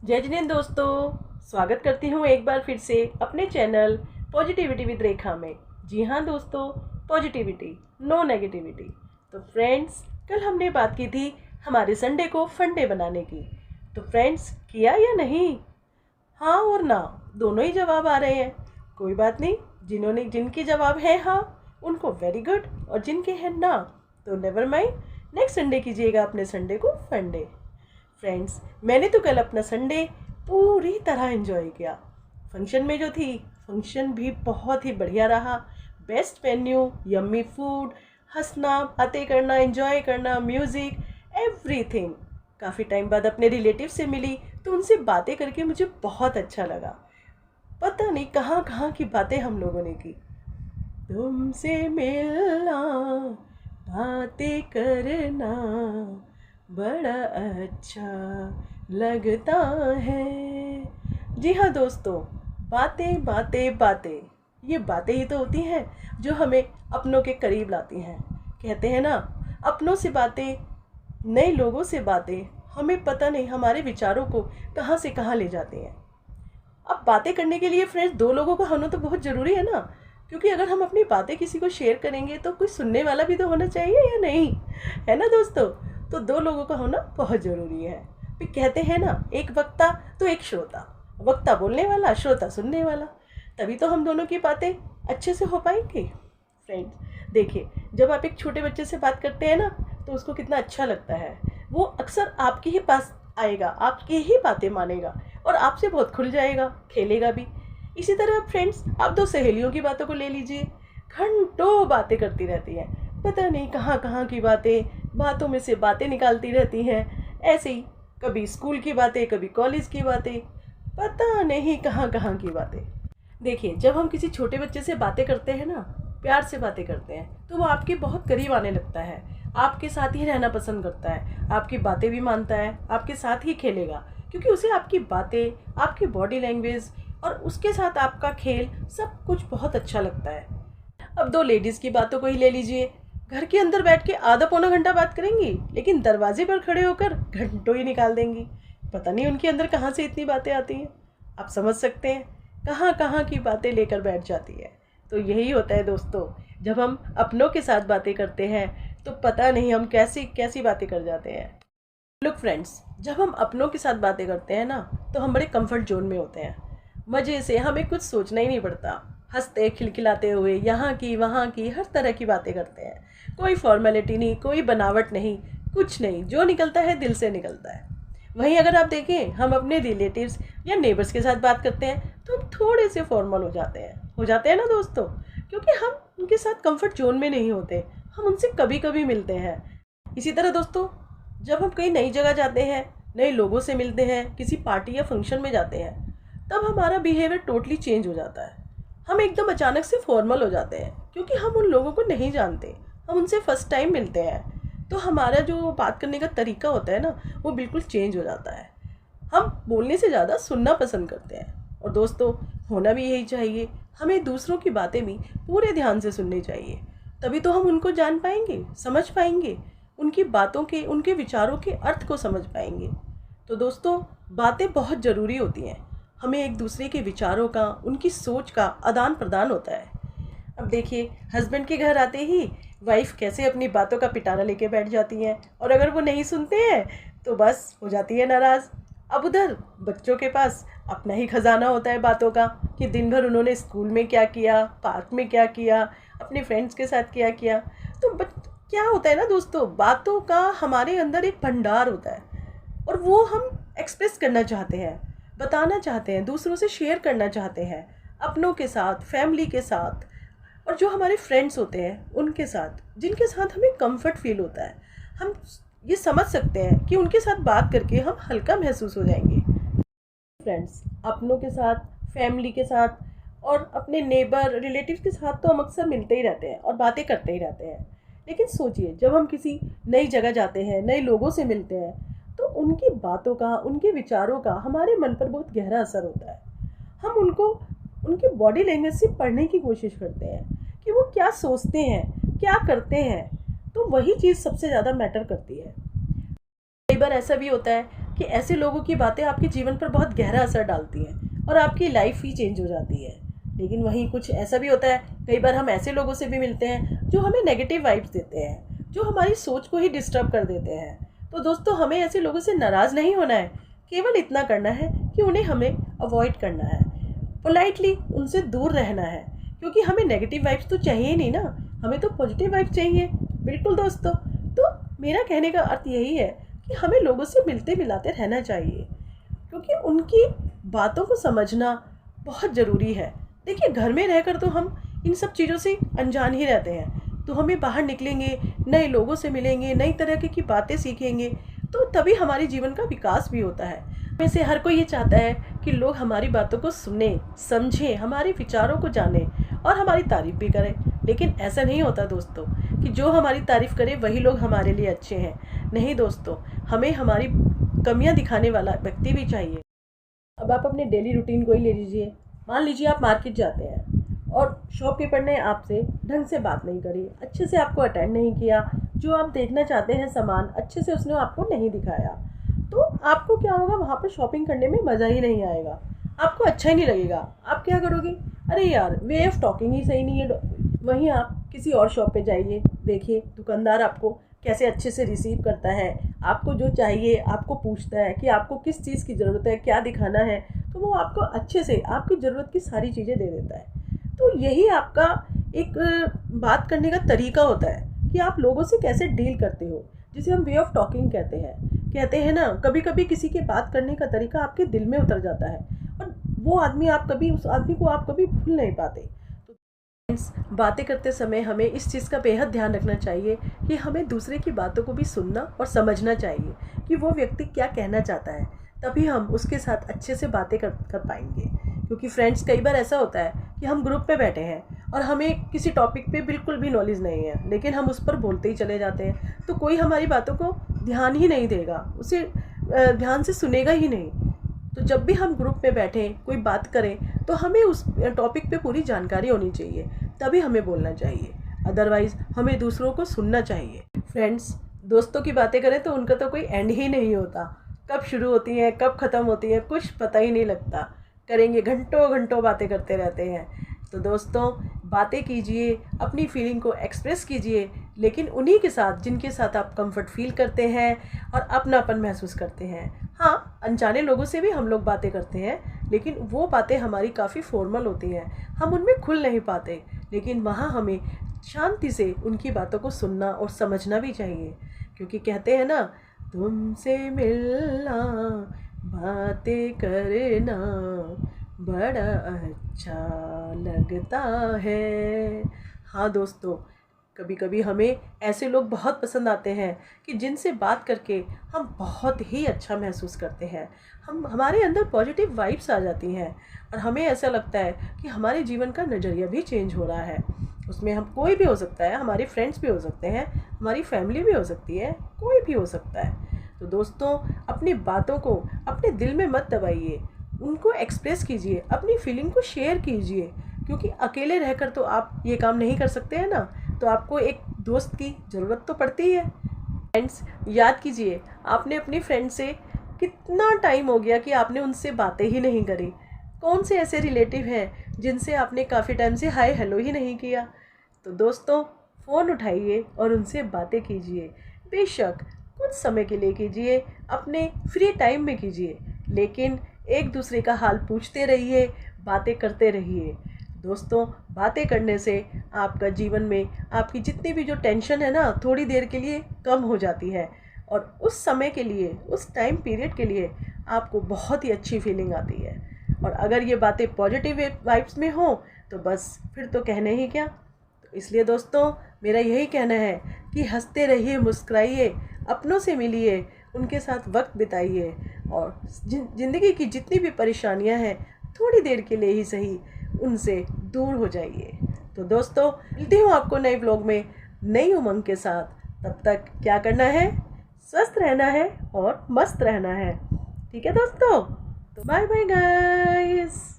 जय जिनेंद्र दोस्तों, स्वागत करती हूँ एक बार फिर से अपने चैनल पॉजिटिविटी विद रेखा में। जी हाँ दोस्तों, पॉजिटिविटी, नो नेगेटिविटी। तो फ्रेंड्स, कल हमने बात की थी हमारे संडे को फंडे बनाने की। तो फ्रेंड्स, किया या नहीं? हाँ और ना दोनों ही जवाब आ रहे हैं। कोई बात नहीं, जिनके जवाब है हाँ उनको वेरी गुड, और जिनके हैं ना तो नेवर माइंड, नेक्स्ट संडे कीजिएगा अपने संडे को फंडे। फ्रेंड्स, मैंने तो कल अपना संडे पूरी तरह एंजॉय किया। फंक्शन में जो थी, फंक्शन भी बहुत ही बढ़िया रहा। बेस्ट वेन्यू, यम्मी फूड, हंसना, बातें करना, एंजॉय करना, म्यूज़िक, एवरीथिंग। काफ़ी टाइम बाद अपने रिलेटिव से मिली तो उनसे बातें करके मुझे बहुत अच्छा लगा। पता नहीं कहाँ कहाँ की बातें हम लोगों ने की। तुमसे मिलना, बातें करना बड़ा अच्छा लगता है। जी हाँ दोस्तों, बातें बातें बातें, ये बातें ही तो होती हैं जो हमें अपनों के करीब लाती हैं। कहते हैं ना, अपनों से बातें, नए लोगों से बातें, हमें पता नहीं हमारे विचारों को कहाँ से कहाँ ले जाते हैं। अब बातें करने के लिए फ्रेंड्स दो लोगों का होना तो बहुत ज़रूरी है ना, क्योंकि अगर हम अपनी बातें किसी को शेयर करेंगे तो कोई सुनने वाला भी तो होना चाहिए या नहीं, है ना दोस्तों। तो दो लोगों का होना बहुत ज़रूरी है। फिर कहते हैं ना, एक वक्ता तो एक श्रोता, वक्ता बोलने वाला, श्रोता सुनने वाला, तभी तो हम दोनों की बातें अच्छे से हो पाएंगी। फ्रेंड्स देखिए, जब आप एक छोटे बच्चे से बात करते हैं ना तो उसको कितना अच्छा लगता है। वो अक्सर आपके ही पास आएगा, आपकी ही बातें मानेगा और आपसे बहुत खुल जाएगा, खेलेगा भी। इसी तरह फ्रेंड्स, आप दो सहेलियों की बातों को ले लीजिए, घंटों बातें करती रहती हैं, पता नहीं कहाँ कहाँ की बातें, बातों में से बातें निकालती रहती हैं। ऐसे ही कभी स्कूल की बातें, कभी कॉलेज की बातें, पता नहीं कहाँ कहाँ की बातें। देखिए, जब हम किसी छोटे बच्चे से बातें करते हैं ना, प्यार से बातें करते हैं, तो वो आपके बहुत करीब आने लगता है, आपके साथ ही रहना पसंद करता है, आपकी बातें भी मानता है, आपके साथ ही खेलेगा, क्योंकि उसे आपकी बातें, आपकी बॉडी लैंग्वेज और उसके साथ आपका खेल सब कुछ बहुत अच्छा लगता है। अब दो लेडीज़ की बातों को ही ले लीजिए, घर के अंदर बैठ के आधा पौना घंटा बात करेंगी, लेकिन दरवाजे पर खड़े होकर घंटों ही निकाल देंगी। पता नहीं उनके अंदर कहाँ से इतनी बातें आती हैं। आप समझ सकते हैं कहाँ कहाँ की बातें लेकर बैठ जाती है। तो यही होता है दोस्तों, जब हम अपनों के साथ बातें करते हैं तो पता नहीं हम कैसी कैसी बातें कर जाते हैं। लुक फ्रेंड्स, जब हम अपनों के साथ बातें करते हैं ना तो हम बड़े कंफर्ट जोन में होते हैं। मज़े से हमें कुछ सोचना ही नहीं पड़ता, हंसते खिलखिलाते हुए यहाँ की वहाँ की हर तरह की बातें करते हैं। कोई फॉर्मेलिटी नहीं, कोई बनावट नहीं, कुछ नहीं, जो निकलता है दिल से निकलता है। वहीं अगर आप देखें, हम अपने रिलेटिव्स या नेबर्स के साथ बात करते हैं तो हम थोड़े से फॉर्मल हो जाते हैं ना दोस्तों, क्योंकि हम उनके साथ कंफर्ट जोन में नहीं होते, हम उनसे कभी कभी मिलते हैं। इसी तरह दोस्तों, जब हम कहीं नई जगह जाते हैं, नए लोगों से मिलते हैं, किसी पार्टी या फंक्शन में जाते हैं, तब हमारा बिहेवियर टोटली चेंज हो जाता है। हम एकदम अचानक से फॉर्मल हो जाते हैं, क्योंकि हम उन लोगों को नहीं जानते, हम उनसे फर्स्ट टाइम मिलते हैं। तो हमारा जो बात करने का तरीका होता है ना, वो बिल्कुल चेंज हो जाता है। हम बोलने से ज़्यादा सुनना पसंद करते हैं। और दोस्तों, होना भी यही चाहिए, हमें दूसरों की बातें भी पूरे ध्यान से सुननी चाहिए, तभी तो हम उनको जान पाएंगे, समझ पाएंगे, उनकी बातों के, उनके विचारों के अर्थ को समझ पाएंगे। तो दोस्तों, बातें बहुत ज़रूरी होती हैं, हमें एक दूसरे के विचारों का, उनकी सोच का आदान प्रदान होता है। अब देखिए, हस्बैंड के घर आते ही वाइफ कैसे अपनी बातों का पिटारा लेके बैठ जाती हैं, और अगर वो नहीं सुनते हैं तो बस हो जाती है नाराज़। अब उधर बच्चों के पास अपना ही खजाना होता है बातों का, कि दिन भर उन्होंने स्कूल में क्या किया, पार्क में क्या किया, अपने फ्रेंड्स के साथ क्या किया। तो क्या होता है ना दोस्तों, बातों का हमारे अंदर एक भंडार होता है, और वो हम एक्सप्रेस करना चाहते हैं, बताना चाहते हैं, दूसरों से शेयर करना चाहते हैं, अपनों के साथ, फैमिली के साथ, और जो हमारे फ्रेंड्स होते हैं उनके साथ, जिनके साथ हमें कंफर्ट फील होता है। हम ये समझ सकते हैं कि उनके साथ बात करके हम हल्का महसूस हो जाएंगे। फ्रेंड्स, अपनों के साथ, फैमिली के साथ और अपने नेबर, रिलेटिव्स के साथ तो हम अक्सर मिलते ही रहते हैं और बातें करते ही रहते हैं। लेकिन सोचिए, जब हम किसी नई जगह जाते हैं, नए लोगों से मिलते हैं, तो उनकी बातों का, उनके विचारों का हमारे मन पर बहुत गहरा असर होता है। हम उनको उनकी बॉडी लैंग्वेज से पढ़ने की कोशिश करते हैं कि वो क्या सोचते हैं, क्या करते हैं। तो वही चीज़ सबसे ज़्यादा मैटर करती है। कई बार ऐसा भी होता है, कि ऐसे लोगों की बातें आपके जीवन पर बहुत गहरा असर डालती हैं और आपकी लाइफ ही चेंज हो जाती है। लेकिन वहीं कुछ ऐसा भी होता है, कई बार हम ऐसे लोगों से भी मिलते हैं जो हमें नेगेटिव वाइब्स देते हैं, जो हमारी सोच को ही डिस्टर्ब कर देते हैं। तो दोस्तों, हमें ऐसे लोगों से नाराज़ नहीं होना है, केवल इतना करना है कि उन्हें हमें अवॉइड करना है, पोलाइटली उनसे दूर रहना है, क्योंकि हमें नेगेटिव वाइब्स तो चाहिए ही नहीं ना, हमें तो पॉजिटिव वाइब्स चाहिए। बिल्कुल दोस्तों, तो मेरा कहने का अर्थ यही है कि हमें लोगों से मिलते मिलाते रहना चाहिए, क्योंकि उनकी बातों को समझना बहुत ज़रूरी है। देखिए, घर में रहकर तो हम इन सब चीज़ों से अनजान ही रहते हैं, तो हमें बाहर निकलेंगे, नए लोगों से मिलेंगे, नई तरह की बातें सीखेंगे, तो तभी हमारे जीवन का विकास भी होता है। वैसे हर कोई ये चाहता है कि लोग हमारी बातों को सुने, समझें, हमारे विचारों को जानें और हमारी तारीफ़ भी करें। लेकिन ऐसा नहीं होता दोस्तों कि जो हमारी तारीफ़ करे वही लोग हमारे लिए अच्छे हैं। नहीं दोस्तों, हमें हमारी कमियां दिखाने वाला व्यक्ति भी चाहिए। अब आप अपने डेली रूटीन को ही ले लीजिए। मान लीजिए आप मार्केट जाते हैं और शॉपकीपर ने आपसे ढंग से बात नहीं करी, अच्छे से आपको अटेंड नहीं किया, जो आप देखना चाहते हैं सामान अच्छे से उसने आपको नहीं दिखाया, तो आपको क्या होगा, वहाँ पर शॉपिंग करने में मज़ा ही नहीं आएगा, आपको अच्छा ही नहीं लगेगा। आप क्या करोगे, अरे यार वे ऑफ टॉकिंग ही सही नहीं है। वहीं आप किसी और शॉप पे जाइए, देखिए दुकानदार आपको कैसे अच्छे से रिसीव करता है, आपको जो चाहिए आपको पूछता है कि आपको किस चीज़ की ज़रूरत है, क्या दिखाना है, तो वो आपको अच्छे से आपकी ज़रूरत की सारी चीज़ें दे देता है। तो यही आपका एक बात करने का तरीका होता है कि आप लोगों से कैसे डील करते हो, जिसे हम वे ऑफ टॉकिंग कहते हैं ना। कभी कभी किसी के बात करने का तरीका आपके दिल में उतर जाता है और वो आदमी उस आदमी को आप कभी भूल नहीं पाते। बातें करते समय हमें इस चीज़ का बेहद ध्यान रखना चाहिए कि हमें दूसरे की बातों को भी सुनना और समझना चाहिए कि वो व्यक्ति क्या कहना चाहता है, तभी हम उसके साथ अच्छे से बातें कर पाएंगे। क्योंकि फ्रेंड्स, कई बार ऐसा होता है कि हम ग्रुप पे बैठे हैं और हमें किसी टॉपिक पे बिल्कुल भी नॉलेज नहीं है, लेकिन हम उस पर बोलते ही चले जाते हैं, तो कोई हमारी बातों को ध्यान ही नहीं देगा, उसे ध्यान से सुनेगा ही नहीं। तो जब भी हम ग्रुप में बैठें, कोई बात करें, तो हमें उस टॉपिक पे पूरी जानकारी होनी चाहिए, तभी हमें बोलना चाहिए, अदरवाइज़ हमें दूसरों को सुनना चाहिए। फ्रेंड्स, दोस्तों की बातें करें तो उनका तो कोई एंड ही नहीं होता, कब शुरू होती हैं कब ख़त्म होती हैं कुछ पता ही नहीं लगता, करेंगे घंटों घंटों बातें करते रहते हैं। तो दोस्तों, बातें कीजिए, अपनी फीलिंग को एक्सप्रेस कीजिए, लेकिन उन्हीं के साथ जिनके साथ आप कंफर्ट फील करते हैं और अपनापन महसूस करते हैं। हाँ, अनजाने लोगों से भी हम लोग बातें करते हैं, लेकिन वो बातें हमारी काफ़ी फॉर्मल होती हैं, हम उनमें खुल नहीं पाते, लेकिन वहाँ हमें शांति से उनकी बातों को सुनना और समझना भी चाहिए। क्योंकि कहते हैं ना, तुमसे मिलना बातें करना बड़ा अच्छा लगता है। हाँ दोस्तों, कभी कभी हमें ऐसे लोग बहुत पसंद आते हैं कि जिनसे बात करके हम बहुत ही अच्छा महसूस करते हैं, हमारे अंदर पॉजिटिव वाइब्स आ जाती हैं और हमें ऐसा लगता है कि हमारे जीवन का नज़रिया भी चेंज हो रहा है। उसमें हम कोई भी हो सकता है, हमारे फ्रेंड्स भी हो सकते हैं, हमारी फैमिली भी हो सकती है, कोई भी हो सकता है। तो दोस्तों, अपनी बातों को अपने दिल में मत दबाइए, उनको एक्सप्रेस कीजिए, अपनी फीलिंग को शेयर कीजिए, क्योंकि अकेले रहकर तो आप ये काम नहीं कर सकते हैं ना, तो आपको एक दोस्त की ज़रूरत तो पड़ती है। फ्रेंड्स, याद कीजिए, आपने अपनी फ्रेंड से कितना टाइम हो गया कि आपने उनसे बातें ही नहीं करी। कौन से ऐसे रिलेटिव हैं जिनसे आपने काफ़ी टाइम से हाय हेलो ही नहीं किया। तो दोस्तों, फ़ोन उठाइए और उनसे बातें कीजिए, बेशक कुछ समय के लिए कीजिए, अपने फ्री टाइम में कीजिए, लेकिन एक दूसरे का हाल पूछते रहिए, बातें करते रहिए। दोस्तों, बातें करने से आपका जीवन में आपकी जितनी भी जो टेंशन है ना, थोड़ी देर के लिए कम हो जाती है और उस समय के लिए, उस टाइम पीरियड के लिए आपको बहुत ही अच्छी फीलिंग आती है। और अगर ये बातें पॉजिटिव वाइब्स में हो तो बस फिर तो कहने ही क्या। तो इसलिए दोस्तों, मेरा यही कहना है कि हंसते रहिए, मुस्कुराइए, अपनों से मिलिए, उनके साथ वक्त बिताइए और ज़िंदगी की जितनी भी परेशानियां हैं, थोड़ी देर के लिए ही सही, उनसे दूर हो जाइए। तो दोस्तों, मिलती हूँ आपको नए ब्लॉग में नई उमंग के साथ। तब तक क्या करना है, स्वस्थ रहना है और मस्त रहना है। ठीक है दोस्तों, तो बाय बाय गाइस।